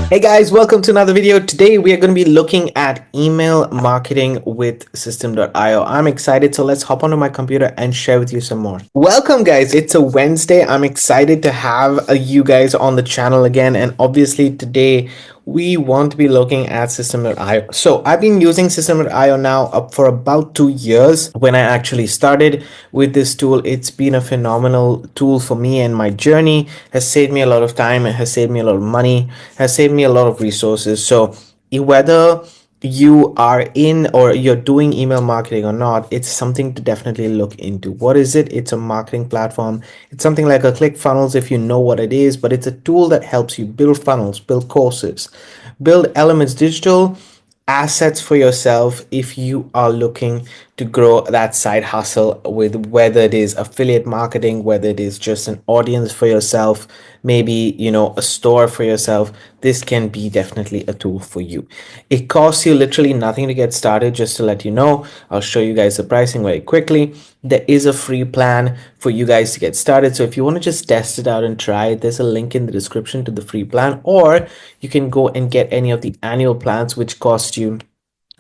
Hey guys, welcome to another video. Today we are going to be looking at email marketing with System.io. I'm excited, so let's hop onto my computer and share with you some more. Welcome guys, it's a Wednesday. I'm excited to have you guys on the channel again, and obviously today we want to be looking at System.io. So I've been using System.io now up for about 2 years. When I actually started with this tool, it's been a phenomenal tool for me, and my journey has saved me a lot of time, it has saved me a lot of money, has saved me a lot of resources. So whether you are in or you're doing email marketing or not, it's something to definitely look into. What is it? It's a marketing platform. It's something like a ClickFunnels if you know what it is, but it's a tool that helps you build funnels, build courses, build elements, digital assets for yourself if you are looking to grow that side hustle, with whether it is affiliate marketing, whether it is just an audience for yourself, maybe a store for yourself. This can be definitely a tool for you. It costs you literally nothing to get started. Just to let you know, I'll show you guys the pricing very quickly. There is a free plan for you guys to get started, so if you want to just test it out and try it, there's a link in the description to the free plan, or you can go and get any of the annual plans, which cost you,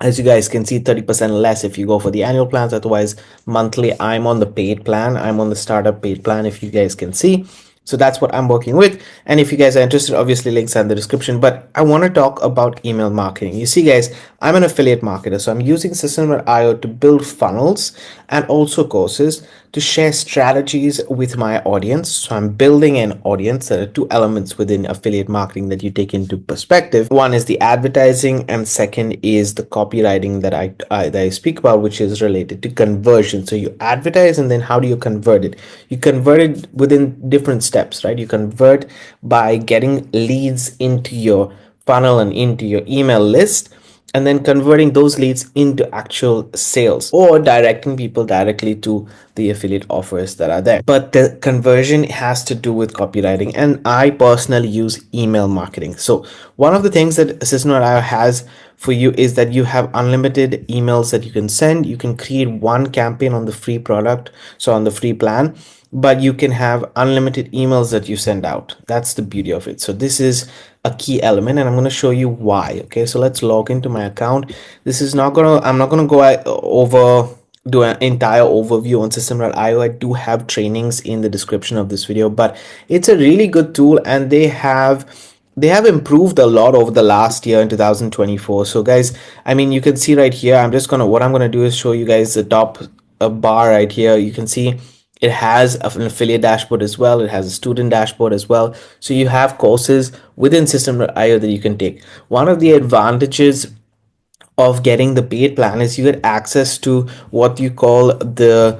as you guys can see, 30% less if you go for the annual plans. Otherwise, monthly, I'm on the paid plan. I'm on the startup paid plan, if you guys can see. So that's what I'm working with. And if you guys are interested, obviously links are in the description. But I want to talk about email marketing. You see, guys, I'm an affiliate marketer. So I'm using System.io to build funnels and also courses to share strategies with my audience. So I'm building an audience. There are two elements within affiliate marketing that you take into perspective. One is the advertising, and second is the copywriting that I speak about, which is related to conversion. So you advertise, and then how do you convert it? You convert it within different steps, right? You convert by getting leads into your funnel and into your email list, and then converting those leads into actual sales, or directing people directly to the affiliate offers that are there. But the conversion has to do with copywriting, and I personally use email marketing. So one of the things that System.io has for you is that you have unlimited emails that you can send. You can create one campaign on the free product, so on the free plan, but you can have unlimited emails that you send out. That's the beauty of it. So this is a key element, and I'm going to show you why. Okay, so let's log into my account. I'm not gonna go over do an entire overview on System.io. I do have trainings in the description of this video, but it's a really good tool, and they have improved a lot over the last year in 2024. So guys, I mean, you can see right here, what I'm gonna do is show you guys the top bar right here. You can see it has an affiliate dashboard as well. It has a student dashboard as well. So you have courses within System.io that you can take. One of the advantages of getting the paid plan is you get access to what you call the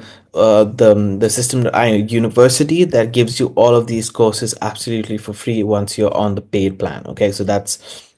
System.io University, that gives you all of these courses absolutely for free once you're on the paid plan. Okay, so that's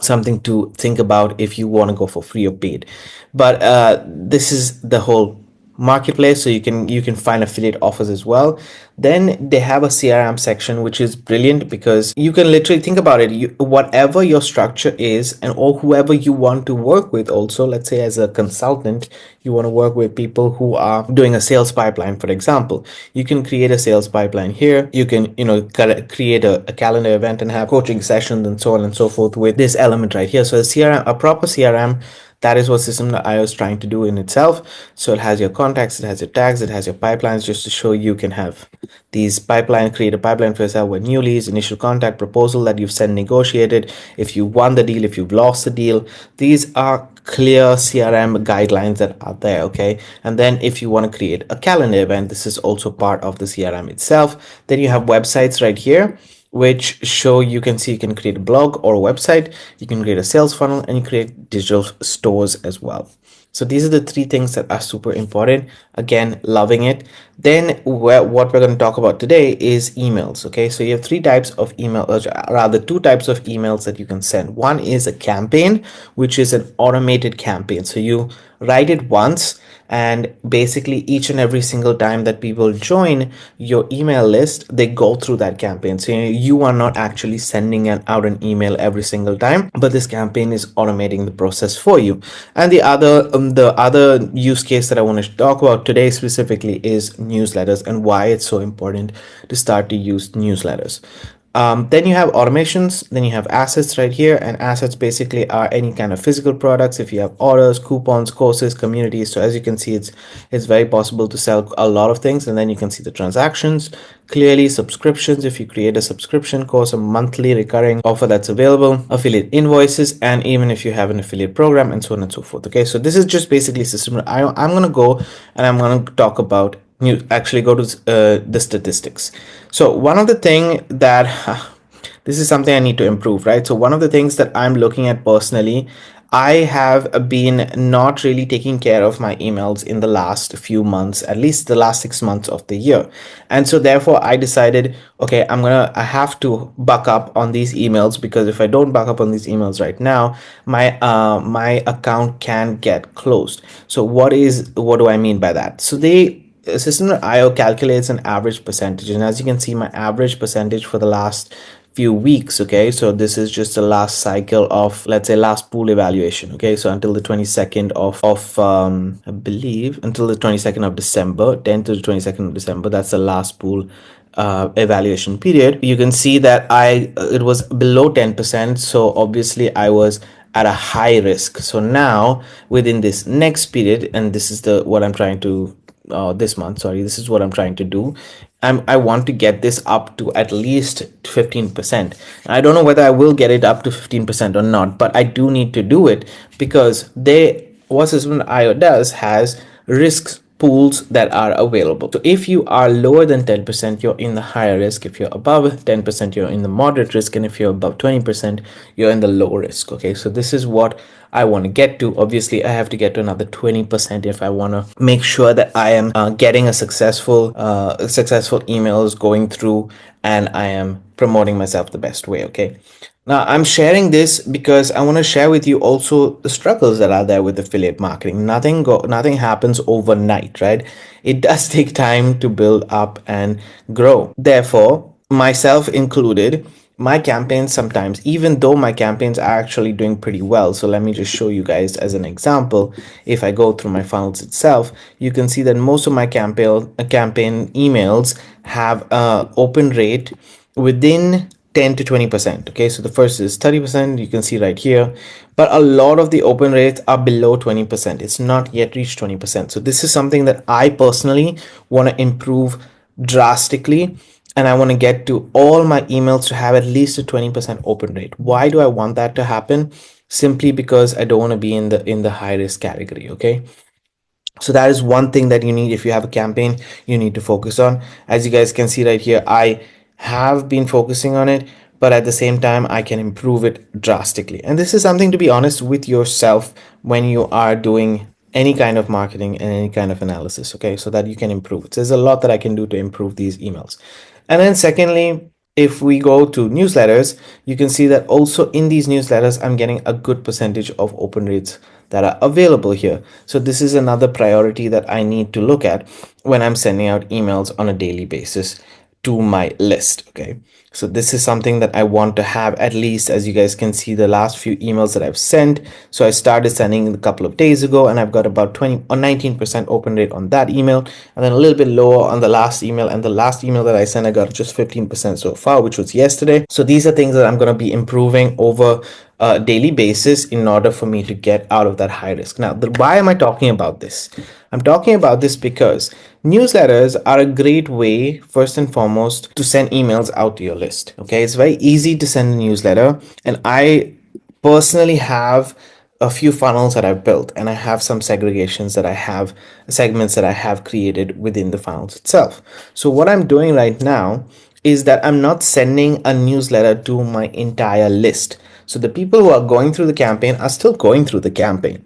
something to think about if you want to go for free or paid. But this is the whole marketplace, so you can find affiliate offers as well. Then they have a CRM section, which is brilliant because you can literally think about it. Whatever your structure is, and or whoever you want to work with, also, let's say as a consultant, you want to work with people who are doing a sales pipeline, for example. You can create a sales pipeline here. You can create a calendar event and have coaching sessions and so on and so forth with this element right here. So a CRM, a proper CRM, that is what System.io is trying to do in itself. So it has your contacts, it has your tags, it has your pipelines, just to show you can have these pipeline, create a pipeline for yourself with new leads, initial contact, proposal that you've sent, negotiated, if you won the deal, if you've lost the deal. These are clear CRM guidelines that are there. Okay, and then if you want to create a calendar event, this is also part of the CRM itself. Then you have websites right here, which show, you can see, you can create a blog or a website, you can create a sales funnel, and you create digital stores as well. So these are the three things that are super important. Again, loving it. Then what we're going to talk about today is emails. Okay, so you have three types of email, rather two types of emails that you can send. One is a campaign, which is an automated campaign. So you write it once, and basically each and every single time that people join your email list, they go through that campaign. So you are not actually sending out an email every single time, but this campaign is automating the process for you. And the other use case that I want to talk about today specifically is newsletters, and why it's so important to start to use newsletters. Then you have automations, then you have assets right here, and assets basically are any kind of physical products. If you have orders, coupons, courses, communities. So as you can see, it's very possible to sell a lot of things. And then you can see the transactions, clearly subscriptions. If you create a subscription course, a monthly recurring offer that's available, affiliate invoices, and even if you have an affiliate program, and so on and so forth. Okay, so this is just basically system. I'm going to go and I'm going to talk about actually go to the statistics. So one of the thing that this is something I need to improve, right? So one of the things that I'm looking at personally, I have been not really taking care of my emails in the last few months, at least the last 6 months of the year. And so therefore I decided, okay, I have to buck up on these emails, because if I don't buck up on these emails right now, my account can get closed. So what do I mean by that? So System.io calculates an average percentage, and as you can see, my average percentage for the last few weeks, okay, so this is just the last cycle of, let's say, last pool evaluation, okay, so until the 22nd of I believe until the 22nd of December, 10th to the 22nd of December, that's the last pool evaluation period. You can see that it was below 10%, so obviously I was at a high risk. So now within this next period, and this is the what I'm trying to this month, sorry, this is what I'm trying to do. I want to get this up to at least 15%. I don't know whether I will get it up to 15% or not, but I do need to do it, because what System.io does has risks pools that are available. So if you are lower than 10%, you're in the higher risk. If you're above 10%, you're in the moderate risk. And if you're above 20%, you're in the low risk. Okay, so this is what I want to get to. Obviously, I have to get to another 20% if I want to make sure that I am getting a successful emails going through, and I am promoting myself the best way. Okay. Now, I'm sharing this because I want to share with you also the struggles that are there with affiliate marketing. Nothing happens overnight, right? It does take time to build up and grow. Therefore, myself included, my campaigns sometimes, even though my campaigns are actually doing pretty well. So let me just show you guys as an example. If I go through my funnels itself, you can see that most of my campaign emails have open rate within 10 to 20%. Okay, so the first is 30%, you can see right here, but a lot of the open rates are below 20%. It's not yet reached 20%. So this is something that I personally want to improve drastically, and I want to get to all my emails to have at least a 20% open rate. Why do I want that to happen? Simply because I don't want to be in the high risk category. Okay, so that is one thing that you need. If you have a campaign, you need to focus on. As you guys can see right here, I have been focusing on it, but at the same time I can improve it drastically. And this is something to be honest with yourself when you are doing any kind of marketing and any kind of analysis, okay, so that you can improve it. So there's a lot that I can do to improve these emails. And then secondly, if we go to newsletters, you can see that also in these newsletters, I'm getting a good percentage of open rates that are available here. So this is another priority that I need to look at when I'm sending out emails on a daily basis to my list. Okay, so this is something that I want to have at least. As you guys can see, the last few emails that I've sent, so I started sending a couple of days ago, and I've got about 20 or 19% open rate on that email, and then a little bit lower on the last email. And the last email that I sent, I got just 15% so far, which was yesterday. So these are things that I'm going to be improving over a daily basis in order for me to get out of that high risk. Now, why am I talking about this? I'm talking about this because newsletters are a great way, first and foremost, to send emails out to your list. Okay, it's very easy to send a newsletter, and I personally have a few funnels that I've built, and I have some segments that I have created within the funnels itself. So what I'm doing right now is that I'm not sending a newsletter to my entire list. So the people who are going through the campaign are still going through the campaign.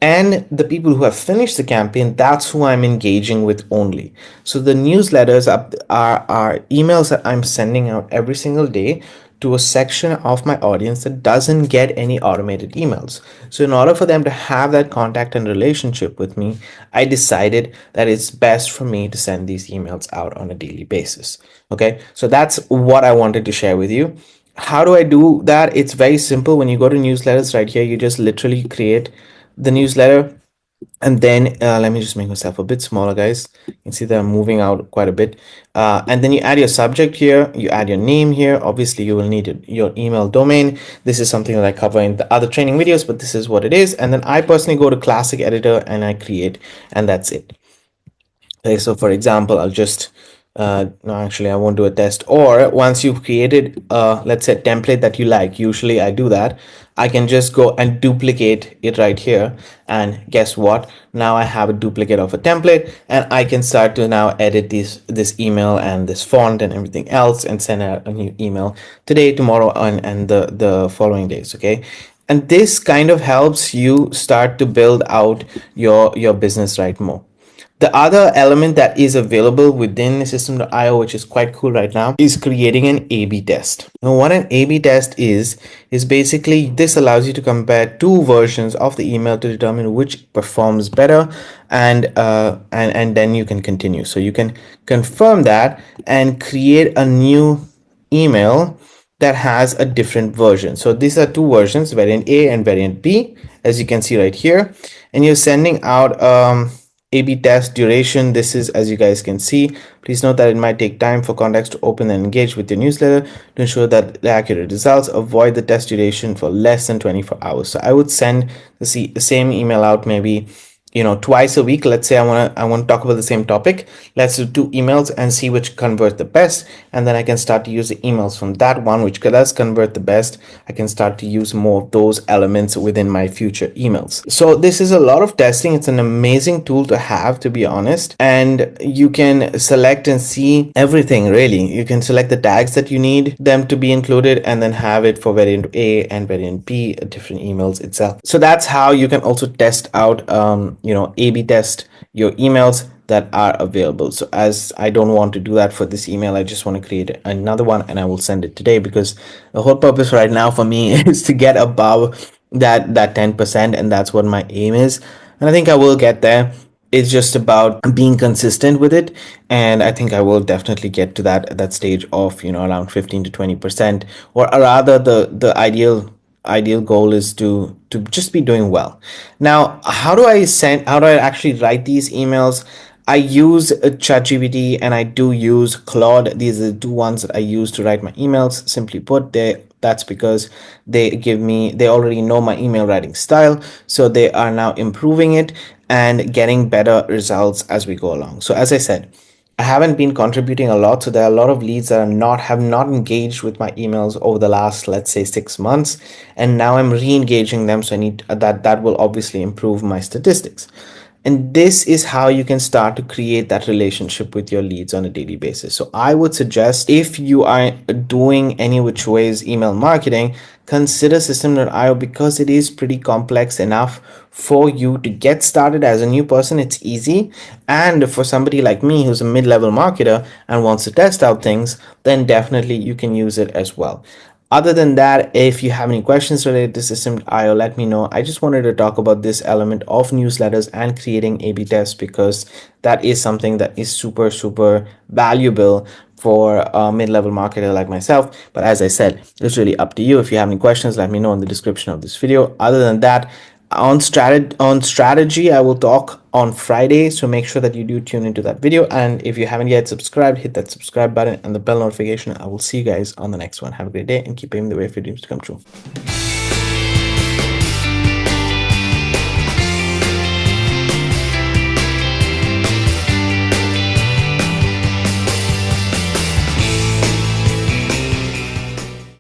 And the people who have finished the campaign, that's who I'm engaging with only. So the newsletters are emails that I'm sending out every single day to a section of my audience that doesn't get any automated emails. So in order for them to have that contact and relationship with me, I decided that it's best for me to send these emails out on a daily basis. Okay, so that's what I wanted to share with you. How do I do that? It's very simple. When you go to newsletters right here, you just literally create the newsletter, And then let me just make myself a bit smaller, guys. You can see that I'm moving out quite a bit. And then you add your subject here, you add your name here. Obviously you will need your email domain. This is something that I cover in the other training videos, but this is what it is. And then I personally go to classic editor and I create, and that's it. Okay, so for example, I'll just no, actually I won't do a test. Or once you've created let's say template that you like, usually I do that, I can just go and duplicate it right here, and guess what, now I have a duplicate of a template, and I can start to now edit this email and this font and everything else, and send out a new email today, tomorrow, and the following days. Okay, and this kind of helps you start to build out your business right more. The other element that is available within System.io, which is quite cool right now, is creating an A/B test. Now, what an A/B test is basically this allows you to compare two versions of the email to determine which performs better, and then you can continue. So you can confirm that and create a new email that has a different version. So these are two versions, variant A and variant B, as you can see right here, and you're sending out A/B test duration. This is, as you guys can see, please note that it might take time for contacts to open and engage with your newsletter. To ensure that the accurate results, avoid the test duration for less than 24 hours. So I would send the same email out maybe twice a week. Let's say I want to talk about the same topic. Let's do 2 emails and see which convert the best, and then I can start to use the emails from that one which does convert the best. I can start to use more of those elements within my future emails. So this is a lot of testing. It's an amazing tool to have, to be honest, and you can select and see everything. Really, you can select the tags that you need them to be included, and then have it for variant A and variant B, different emails itself. So that's how you can also test out A/B test your emails that are available. So as I don't want to do that for this email, I just want to create another one, and I will send it today, because the whole purpose right now for me is to get above that 10%, and that's what my aim is, and I think I will get there. It's just about being consistent with it, and I think I will definitely get to that stage of around 15 to 20%, or rather the ideal goal is to just be doing well. Now, how do I actually write these emails? I use ChatGPT and I do use Claude. These are the two ones that I use to write my emails. Simply put, that's because they already know my email writing style, so they are now improving it and getting better results as we go along. So as I said, I haven't been contributing a lot, so there are a lot of leads that have not engaged with my emails over the last, let's say, 6 months, and now I'm re-engaging them. So I need that will obviously improve my statistics. And this is how you can start to create that relationship with your leads on a daily basis. So I would suggest, if you are doing any which ways email marketing, consider System.io, because it is pretty complex enough for you to get started. As a new person, it's easy. And for somebody like me who's a mid-level marketer and wants to test out things, then definitely you can use it as well. Other than that, if you have any questions related to System.io, let me know. I just wanted to talk about this element of newsletters and creating A/B tests, because that is something that is super, super valuable for a mid-level marketer like myself. But as I said, it's really up to you. If you have any questions, let me know in the description of this video. Other than that, on strategy, I will talk on Friday, so make sure that you do tune into that video. And if you haven't yet subscribed, hit that subscribe button and the bell notification. I will see you guys on the next one. Have a great day and keep paving the way for your dreams to come true.